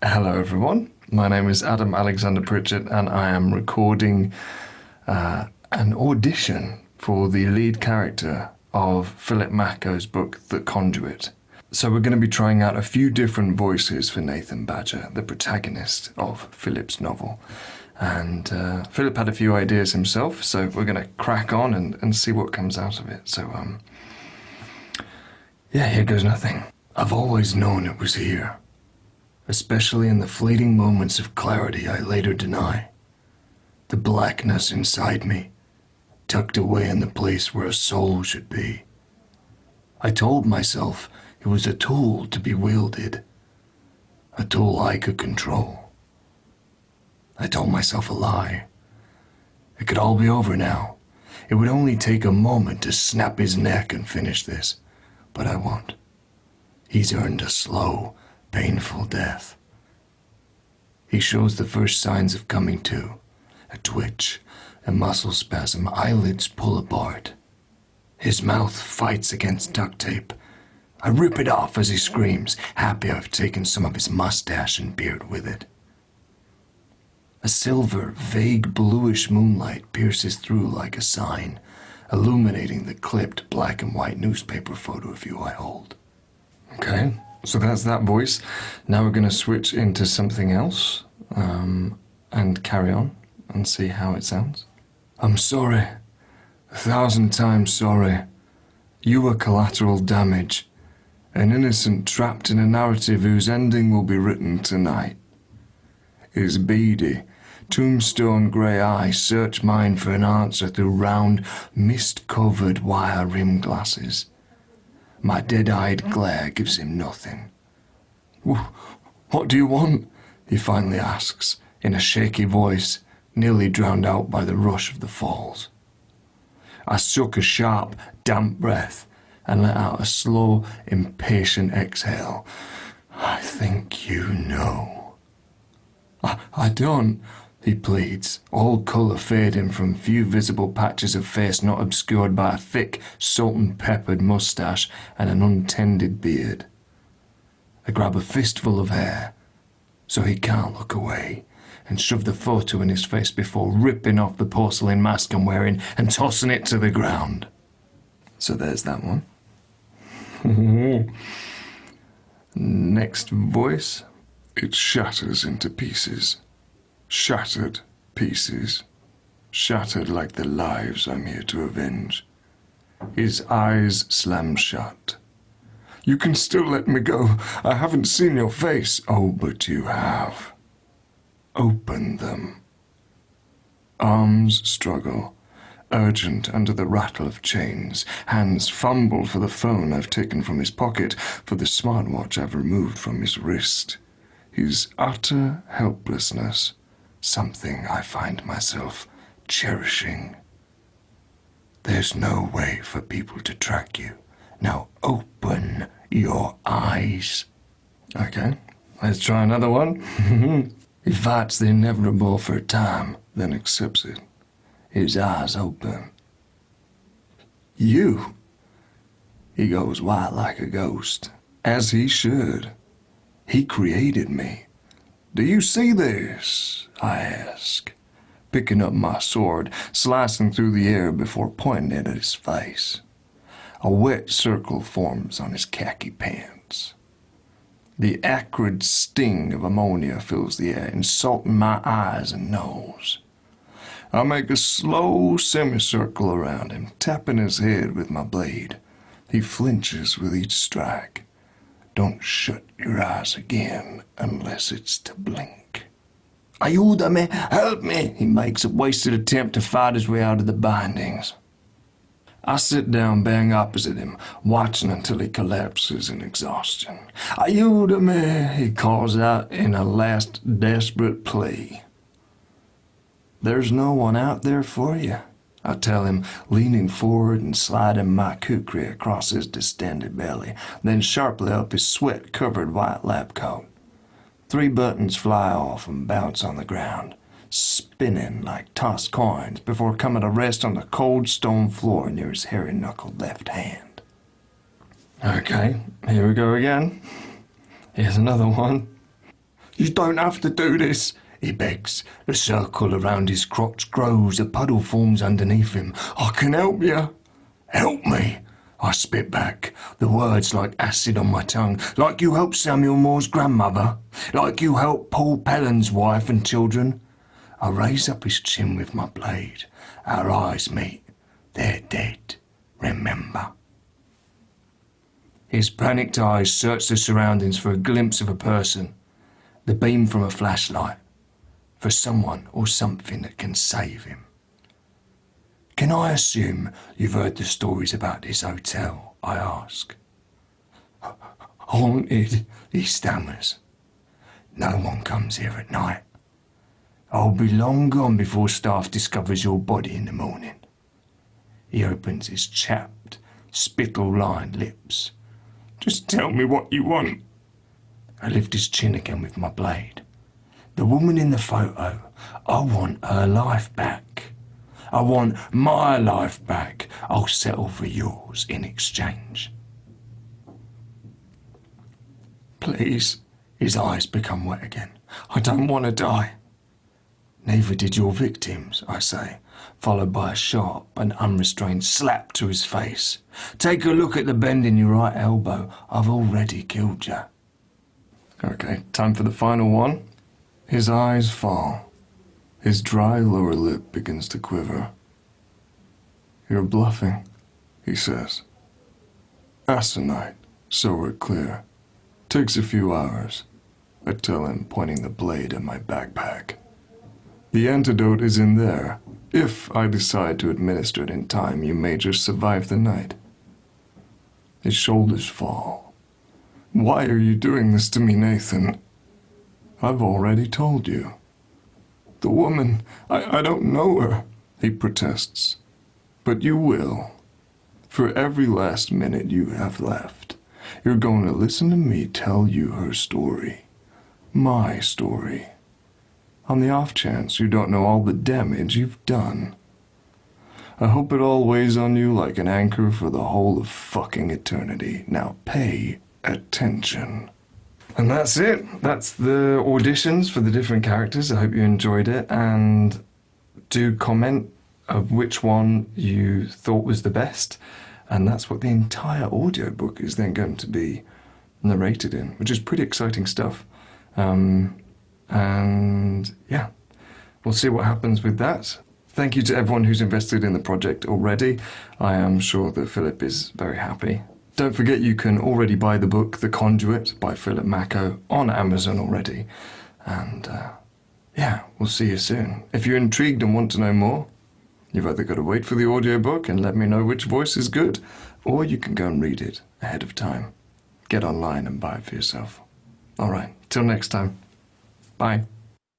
Hello everyone, my name is Adam Alexander Pritchett and I am recording an audition for the lead character of Philip Mako's book, The Conduit. So we're going to be trying out a few different voices for Nathan Badger, the protagonist of Philip's novel. And Philip had a few ideas himself, so we're going to crack on and see what comes out of it. So, yeah, here goes nothing. I've always known it was here. Especially in the fleeting moments of clarity I later deny. The blackness inside me, tucked away in the place where a soul should be. I told myself it was a tool to be wielded, a tool I could control. I told myself a lie. It could all be over now. It would only take a moment to snap his neck and finish this, but I won't. He's earned a slow, painful death. He shows the first signs of coming to. A twitch, a muscle spasm, eyelids pull apart. His mouth fights against duct tape. I rip it off as he screams, happy I've taken some of his mustache and beard with it. A silver, vague bluish moonlight pierces through like a sign, illuminating the clipped black and white newspaper photo of you I hold. Okay. So that's that voice. Now we're going to switch into something else and carry on and see how it sounds. I'm sorry. 1,000 times sorry. You were collateral damage. An innocent trapped in a narrative whose ending will be written tonight. His beady, tombstone grey eyes search mine for an answer through round, mist-covered wire-rimmed glasses. My dead-eyed glare gives him nothing. What do you want? He finally asks, in a shaky voice, nearly drowned out by the rush of the falls. I suck a sharp, damp breath and let out a slow, impatient exhale. I think you know. I don't, he pleads, all colour fading from few visible patches of face not obscured by a thick, salt-and-peppered moustache and an untended beard. I grab a fistful of hair, so he can't look away, and shove the photo in his face before ripping off the porcelain mask I'm wearing and tossing it to the ground. So there's that one. Next voice. It shatters into pieces. Shattered pieces. Shattered like the lives I'm here to avenge. His eyes slam shut. You can still let me go. I haven't seen your face. Oh, but you have. Open them. Arms struggle, urgent under the rattle of chains. Hands fumble for the phone I've taken from his pocket, for the smartwatch I've removed from his wrist. His utter helplessness, something I find myself cherishing. There's no way for people to track you. Now open your eyes. Okay, let's try another one. He fights the inevitable for a time, then accepts it. His eyes open. You? He goes white like a ghost, as he should. He created me. Do you see this? I ask, picking up my sword, slicing through the air before pointing it at his face. A wet circle forms on his khaki pants. The acrid sting of ammonia fills the air, insulting my eyes and nose. I make a slow semicircle around him, tapping his head with my blade. He flinches with each strike. Don't shut your eyes again unless it's to blink. Ayúdame, help me! He makes a wasted attempt to fight his way out of the bindings. I sit down bang opposite him, watching until he collapses in exhaustion. Ayúdame, he calls out in a last desperate plea. There's no one out there for you, I tell him, leaning forward and sliding my kukri across his distended belly, then sharply up his sweat-covered white lab coat. 3 buttons fly off and bounce on the ground, spinning like tossed coins before coming to rest on the cold stone floor near his hairy-knuckled left hand. Okay, here we go again. Here's another one. You don't have to do this, he begs. The circle around his crotch grows, a puddle forms underneath him. I can help you. Help me, I spit back, the words like acid on my tongue. Like you helped Samuel Moore's grandmother. Like you helped Paul Pellen's wife and children. I raise up his chin with my blade. Our eyes meet. They're dead. Remember. His panicked eyes search the surroundings for a glimpse of a person. The beam from a flashlight. For someone or something that can save him. Can I assume you've heard the stories about this hotel? I ask. Haunted, he stammers. No one comes here at night. I'll be long gone before staff discovers your body in the morning. He opens his chapped, spittle-lined lips. Just tell me what you want. I lift his chin again with my blade. The woman in the photo, I want her life back. I want my life back. I'll settle for yours in exchange. Please. His eyes become wet again. I don't want to die. Neither did your victims, I say, followed by a sharp and unrestrained slap to his face. Take a look at the bend in your right elbow. I've already killed you. Okay, time for the final one. His eyes fall. His dry lower lip begins to quiver. You're bluffing, he says. Aconite, so we're clear. Takes a few hours, I tell him, pointing the blade at my backpack. The antidote is in there. If I decide to administer it in time, you may just survive the night. His shoulders fall. Why are you doing this to me, Nathan? I've already told you. The woman, I don't know her, he protests. But you will. For every last minute you have left, you're going to listen to me tell you her story. My story. On the off chance you don't know all the damage you've done. I hope it all weighs on you like an anchor for the whole of fucking eternity. Now pay attention. And that's it. That's the auditions for the different characters. I hope you enjoyed it, and do comment of which one you thought was the best. And that's what the entire audiobook is then going to be narrated in, which is pretty exciting stuff. And yeah, we'll see what happens with that. Thank you to everyone who's invested in the project already. I am sure that Philip is very happy. Don't forget you can already buy the book The Conduit by Philip Mako on Amazon already. And yeah, we'll see you soon. If you're intrigued and want to know more, you've either got to wait for the audiobook and let me know which voice is good, or you can go and read it ahead of time. Get online and buy it for yourself. Alright, till next time. Bye.